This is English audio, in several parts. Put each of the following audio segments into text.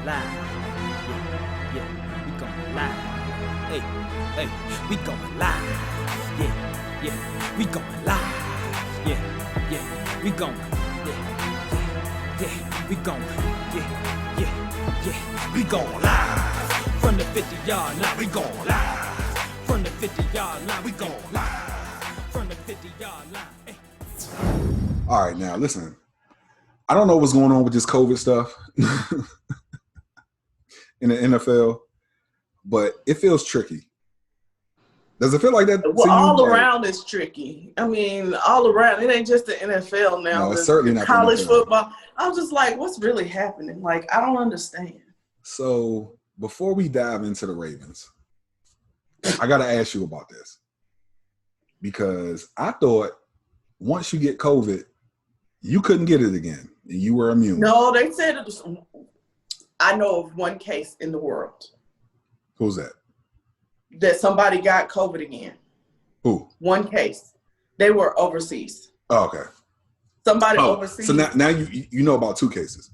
live. Yeah, yeah, we going live. Hey, hey, we going live. Yeah, yeah, we going live. Yeah, yeah, we going. Yeah, yeah, we going. Yeah, yeah, we going live. From the 50-yard line, we going live. From the 50-yard line, we going live. From the 50-yard line. Hey. All right, now listen. I don't know what's going on with this COVID stuff in the NFL, but it feels tricky. Does it feel like that? Well, all around is tricky. I mean, all around. It ain't just the NFL now. No, it's certainly not college football. I'm just like, what's really happening? Like, I don't understand. So before we dive into the Ravens, I got to ask you about this because I thought once you get COVID, you couldn't get it again. You were immune. No, they said it was, I know of one case in the world. Who's that? That somebody got COVID again. Who? One case. They were overseas. Oh, okay. Somebody overseas. So now you know about two cases.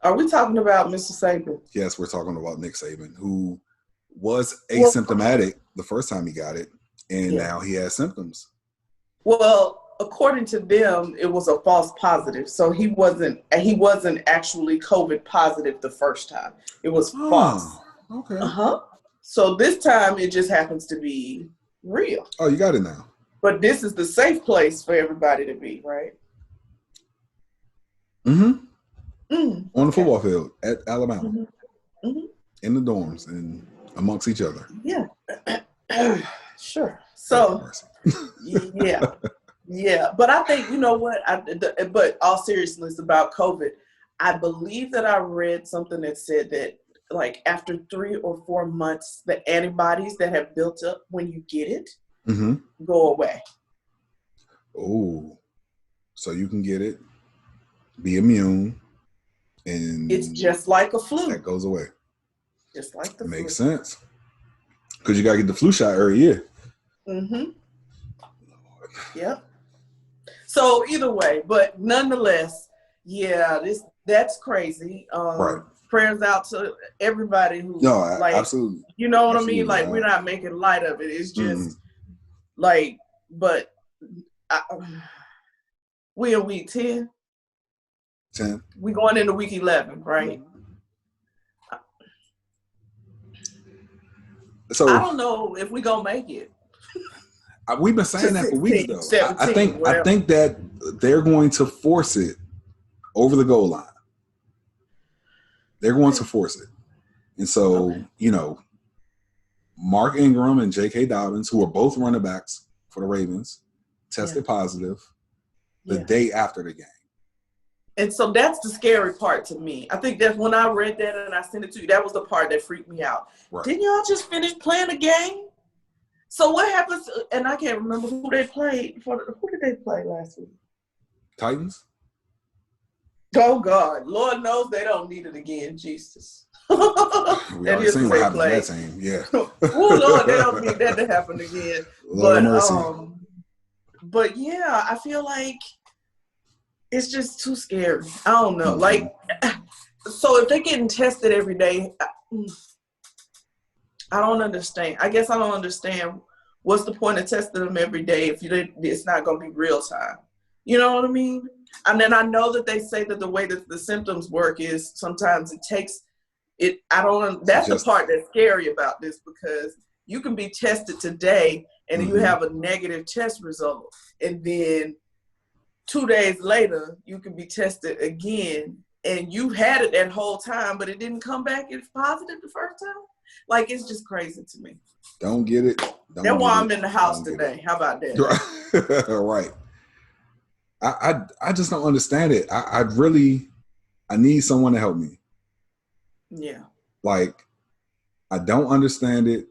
Are we talking about Mr. Saban? Yes, we're talking about Nick Saban, who was asymptomatic the first time he got it, and now he has symptoms. Well, according to them, it was a false positive. So he wasn't actually COVID positive the first time. It was false. Okay. So this time it just happens to be real. Oh, you got it now. But this is the safe place for everybody to be, right? On the football field at Alabama. In the dorms and amongst each other. Yeah. Sure. So, yeah. But I think, you know what? But all seriousness about COVID, I believe that I read something that said that like after 3 or 4 months, the antibodies that have built up when you get it go away. Oh, so you can get it, be immune, and it's just like a flu. That goes away. Just like the flu. Makes sense. Because you got to get the flu shot every year. Yep. So either way, but nonetheless, that's crazy. Right. Prayers out to everybody who absolutely. You know what I mean? Like we're not making light of it. It's just like, but we in week 10. 10. We going into week 11, right? So I don't know if we gonna make it. We've been saying that for weeks, though. 17, I think that they're going to force it over the goal line. They're going to force it. And so, Mark Ingram and J.K. Dobbins, who are both running backs for the Ravens, tested positive the day after the game. And so that's the scary part to me. I think that when I read that and I sent it to you, that was the part that freaked me out. Right. Didn't y'all just finish playing a game? So what happens? And I can't remember who they played. Who did they play last week? Titans. Oh God, Lord knows they don't need it again, Jesus. We already seen what happened to that team. Yeah. Oh Lord, they don't need that to happen again. But yeah, I feel like it's just too scary. I don't know. Like, so if they're getting tested every day, I don't understand. I guess I don't understand what's the point of testing them every day if it's not going to be real time. You know what I mean? And then I know that they say that the way that the symptoms work is sometimes it takes it. That's the part that's scary about this because you can be tested today and you have a negative test result. And then 2 days later, you can be tested again and you had it that whole time, but it didn't come back as positive the first time. Like, it's just crazy to me. Don't get it. That's why I'm in the house today. How about that? Right. I just don't understand it. I need someone to help me. Yeah. Like, I don't understand it.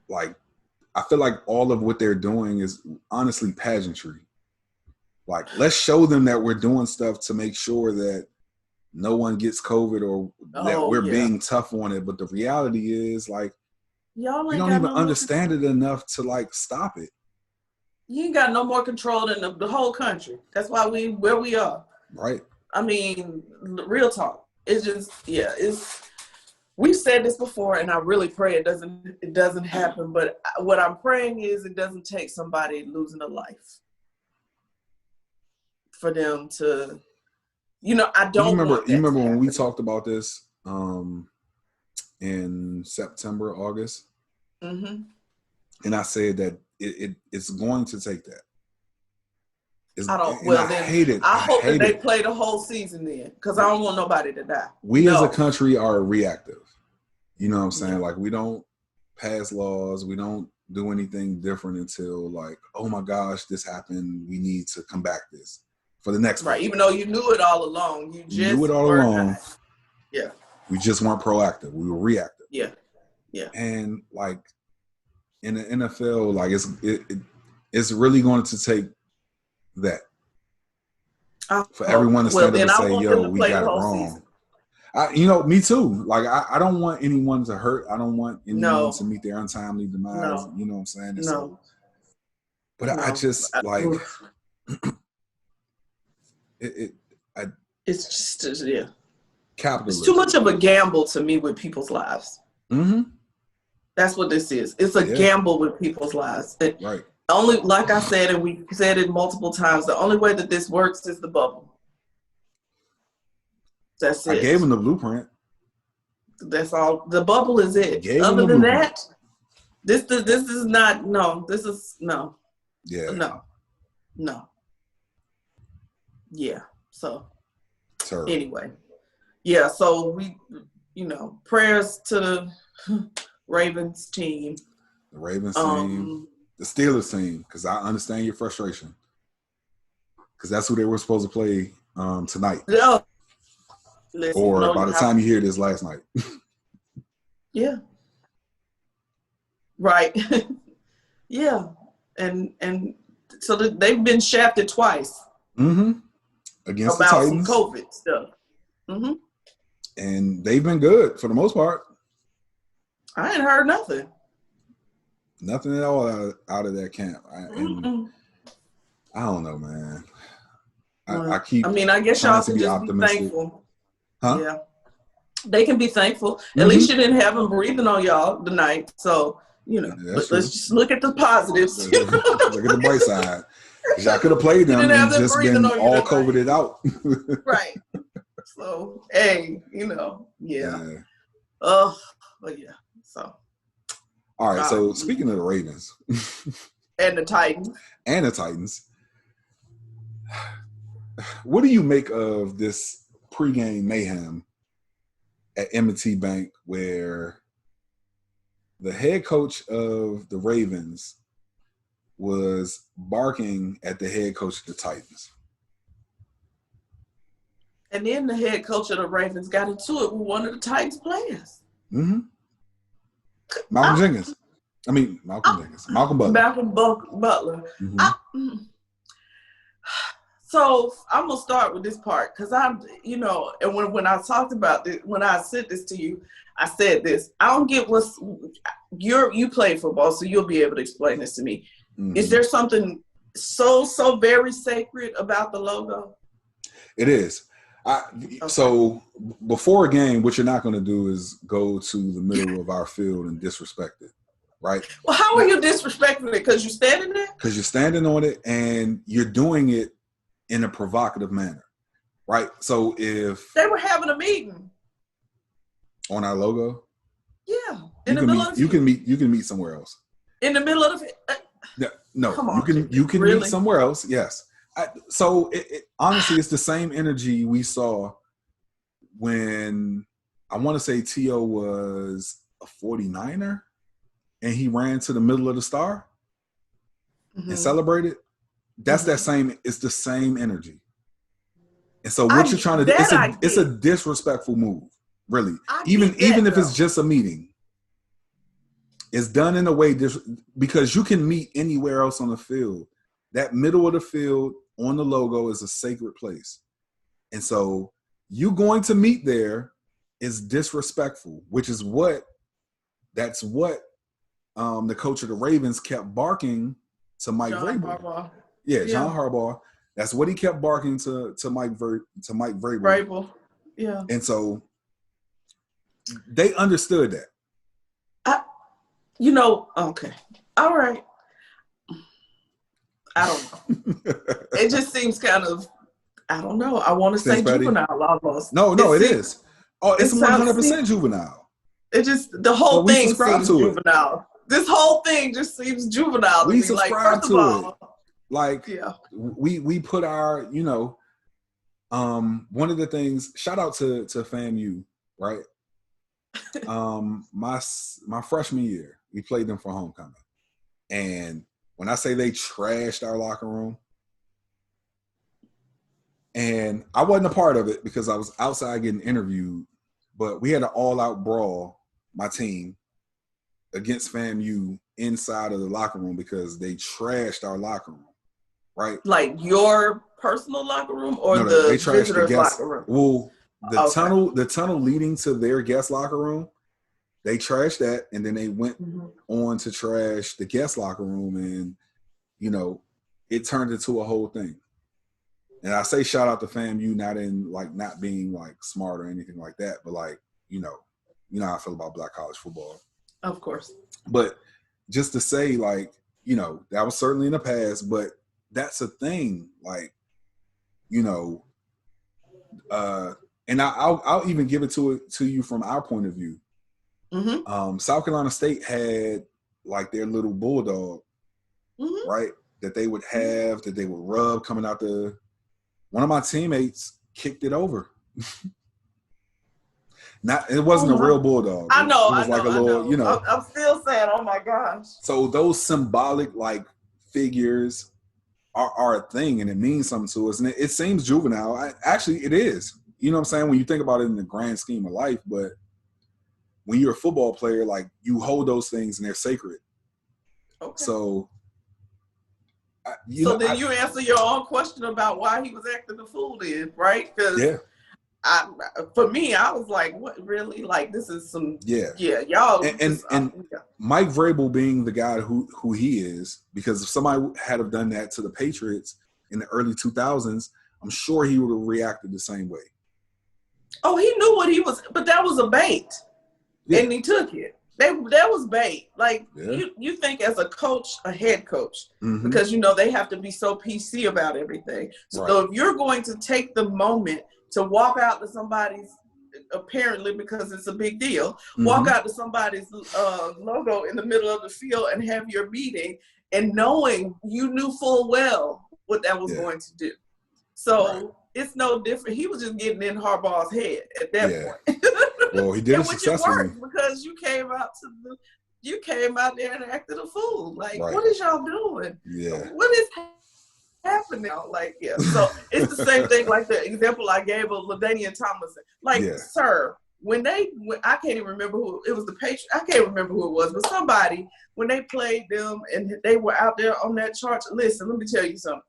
Like, I feel like all of what they're doing is honestly pageantry. Like, let's show them that we're doing stuff to make sure that no one gets COVID or that we're being tough on it. But the reality is, like, you don't even understand it enough to, like, stop it. You ain't got no more control than the whole country. That's why where we are. Right. I mean, real talk. It's just, we've said this before, and I really pray it doesn't happen. But what I'm praying is it doesn't take somebody losing a life for them to, I don't want that You remember to when we happen. talked about this in September, August? Mm-hmm. And I said that it's going to take that. I hate it. I hope that they it. play the whole season then, because I don't want nobody to die. We as a country are reactive. You know what I'm saying? Yeah. Like, we don't pass laws. We don't do anything different until, like, oh my gosh, this happened. We need to combat this for the next Right. one. Even though you knew it all along, you knew it all along. Yeah. We just weren't proactive. We were reactive. Yeah. Yeah. And like in the NFL, like it's really going to take that for everyone to stand up and say, "Yo, we got it wrong." Me too. Like I don't want anyone to hurt. I don't want anyone to meet their untimely demise. No. You know what I'm saying? And no. But I just like it's just capitalism. It's too much of a gamble to me with people's lives. Mm-hmm. That's what this is. It's a gamble with people's lives. Right. Only, like I said, and we said it multiple times, the only way that this works is the bubble. That's it. I gave him the blueprint. That's all. The bubble is it. Other than that, this is not. No, this is no. Yeah. No. Yeah. So. Terrible. Anyway. Yeah. So we, prayers to the Ravens team. The Ravens team. The Steelers team, because I understand your frustration. Because that's who they were supposed to play tonight. Yeah. Or by the time you hear this, last night. Yeah. Right. Yeah. And so they've been shafted twice. Mm-hmm. Against about the Titans. Some COVID stuff. Mm-hmm. And they've been good for the most part. I ain't heard nothing. Nothing at all out of that camp. I don't know, man. I guess y'all can just be thankful. Huh? Yeah. They can be thankful. At least you didn't have them breathing on y'all tonight. So, let's just look at the positives. Look at the bright side. Y'all could have played them and just been all COVIDed out. Right. So, hey, yeah. But yeah. So. All right, so speaking of the Ravens. And the Titans. What do you make of this pregame mayhem at M&T Bank where the head coach of the Ravens was barking at the head coach of the Titans? And then the head coach of the Ravens got into it with one of the Titans players. Mm-hmm. Malcolm Butler. Malcolm Butler. Mm-hmm. So I'm gonna start with this part because and when I talked about this, when I said this to you, I said this. I don't get you play football, so you'll be able to explain this to me. Mm-hmm. Is there something so very sacred about the logo? It is. So before a game, what you're not going to do is go to the middle of our field and disrespect it, right? Well, how are you disrespecting it? Because you're standing there? Because you're standing on it and you're doing it in a provocative manner, right? So if they were having a meeting on our logo, yeah, you can meet somewhere else. In the middle of the no, come on, you can meet somewhere else. Yes. So honestly, it's the same energy we saw when I want to say T.O. was a 49er and he ran to the middle of the star and celebrated. That's that same. It's the same energy. And so what you're trying to do, it's a disrespectful move, really. Even if it's just a meeting, it's done in a way because you can meet anywhere else on the field. That middle of the field on the logo is a sacred place. And so you going to meet there is disrespectful, which is what the coach of the Ravens kept barking to Mike John Vrabel. Harbaugh. Yeah, John Harbaugh. That's what he kept barking to Mike Vrabel. Vrabel. Yeah. And so they understood that. Okay. All right. I don't know. It just seems kind of, I don't know. I want to say juvenile almost. No, it is. Oh, it's 100% juvenile. It just, the whole thing seems juvenile. This whole thing just seems juvenile to me. Like, first of all, like, we put our, one of the things, shout out to FAMU, right? My freshman year, we played them for homecoming. And when I say they trashed our locker room, and I wasn't a part of it because I was outside getting interviewed, but we had an all-out brawl, my team, against FAMU inside of the locker room because they trashed our locker room, right? Like your personal locker room or no, the they trashed visitors' the guest, locker room? Well, the tunnel leading to their guest locker room, they trashed that, and then they went on to trash the guest locker room, and it turned into a whole thing. And I say shout out to FAMU, not being like smart or anything like that, but like how I feel about black college football. Of course. But just to say, like, that was certainly in the past, but that's a thing, like, and I'll even give it to you from our point of view. South Carolina State had like their little bulldog, right? That they would have, that they would rub coming out the. One of my teammates kicked it over. It wasn't a real bulldog. I know. It was like a little, I'm still saying, oh my gosh. So those symbolic like figures are a thing, and it means something to us, and it seems juvenile. Actually, it is. You know what I'm saying? When you think about it in the grand scheme of life, but when you're a football player, like, you hold those things and they're sacred. Okay. So. You answer your own question about why he was acting the fool then, right? Because for me, I was like, what, really? Like, this is some y'all. And Mike Vrabel being the guy who he is, because if somebody had have done that to the Patriots in the early 2000s, I'm sure he would have reacted the same way. Oh, he knew what he was, but that was a bait, and he took it. That was bait. Like, you think as a coach, a head coach, because they have to be so PC about everything. So if you're going to take the moment to walk out to somebody's, apparently because it's a big deal, walk out to somebody's logo in the middle of the field and have your meeting, and knowing you knew full well what that was going to do. So it's no different. He was just getting in Harbaugh's head at that point. Well, he did it successfully. Because you came out there and acted a fool. Like, what is y'all doing? Yeah. What is happening? Like, So it's the same thing. Like the example I gave of LaDainian Tomlinson. Like, sir, when I can't even remember who it was. The Patriots. I can't remember who it was, but somebody, when they played them and they were out there on that charge. Listen, let me tell you something.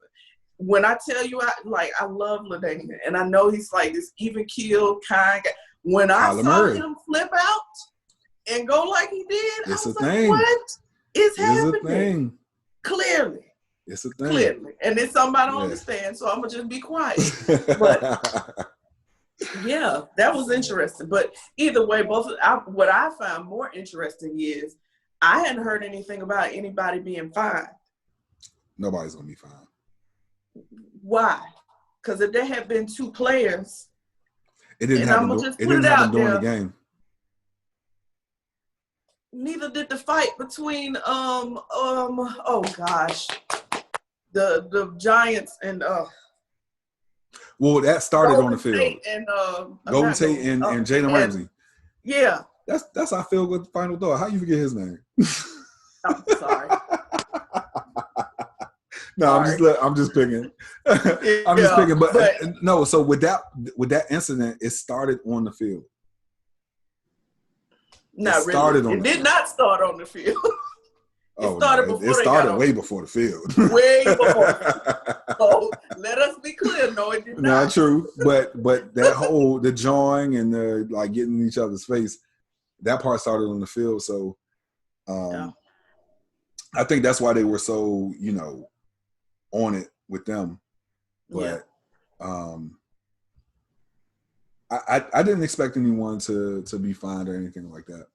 When I tell you, I love LaDainian, and I know he's like this even keel kind guy. When I saw him flip out and go like he did, it's I was a like, thing. what is happening? It's a thing. Clearly. It's a thing. Clearly. And it's something I don't understand, so I'm going to just be quiet. But, that was interesting. But either way, what I found more interesting is I hadn't heard anything about anybody being fined. Nobody's going to be fined. Why? Because if there had been two players, it didn't happen during the game. Neither did the fight between the Giants and well, that started Golden on the field. State and Golden State and Jalen Ramsey. Yeah. That's how I feel with the final thought. How you forget his name? I'm sorry. No, I'm just picking. I'm just picking. But no. So with that incident, it started on the field. Not really. It did not start on the field. It started way before the field. Way before. So let us be clear. No, it did not. Not true. But that the jawing and the like getting in each other's face, that part started on the field. So, I think that's why they were so, on it with them. But I didn't expect anyone to be fined or anything like that.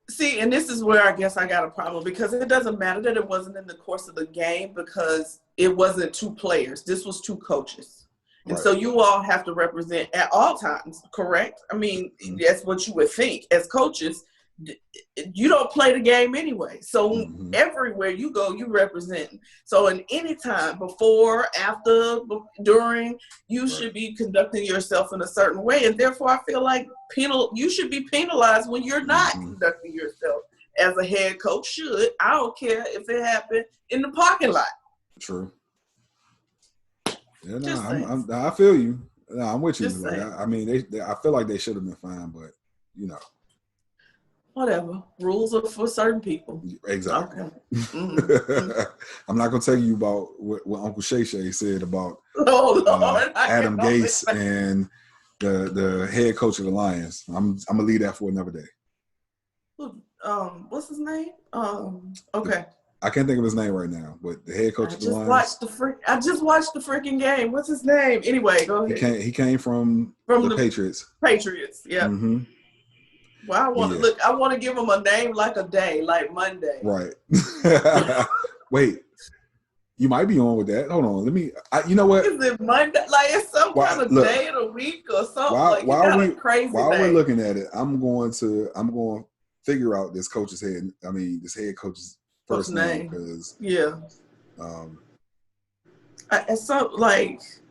See, and this is where I guess I got a problem, because it doesn't matter that it wasn't in the course of the game, because it wasn't two players. This was two coaches. And so you all have to represent at all times, correct? I mean, that's what you would think. As coaches, you don't play the game anyway. So everywhere you go, you represent. So in any time, before, after, during, you should be conducting yourself in a certain way. And therefore, I feel like you should be penalized when you're not conducting yourself as a head coach should. I don't care if it happened in the parking lot. True. Yeah, I feel you. No, I'm with you. Like, I mean, I feel like they should have been fine, but whatever. Rules are for certain people. Exactly. Okay. I'm not gonna tell you about what Uncle Shay said about Adam Gase and the head coach of the Lions. I'm gonna leave that for another day. What's his name? Okay. I can't think of his name right now, but the head coach of the Lions. I just watched the freaking game. What's his name? Anyway, go ahead. He came from the Patriots. Patriots, yeah. Mm-hmm. Well, I want to give him a name like a day, like Monday. Right. Wait, you might be on with that. Hold on, let me. You know what? Is it Monday? Like it's some kind of day of the week or something. While we're looking at it, I'm going to figure out this coach's head. I mean, this head coach's first name, because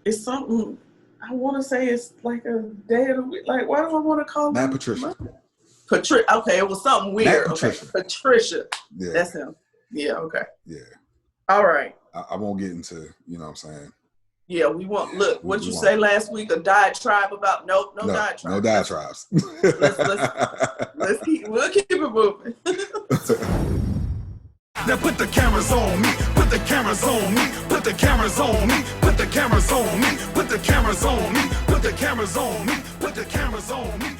it's something. I want to say it's like a day of the week. Like, why do I want to call Matt him Patricia? Okay, it was something weird. Matt Patricia. Okay. Patricia. Yeah, that's him. Yeah. Okay. Yeah. All right. I won't get into. You know what I'm saying. Yeah, we want. Look, what you say last week? A diatribe about no diatribes. No diatribes. We'll keep it moving. Now put the cameras on me, put the cameras on me, put the cameras on me, put the cameras on me, put the cameras on me, put the cameras on me, put the cameras on me.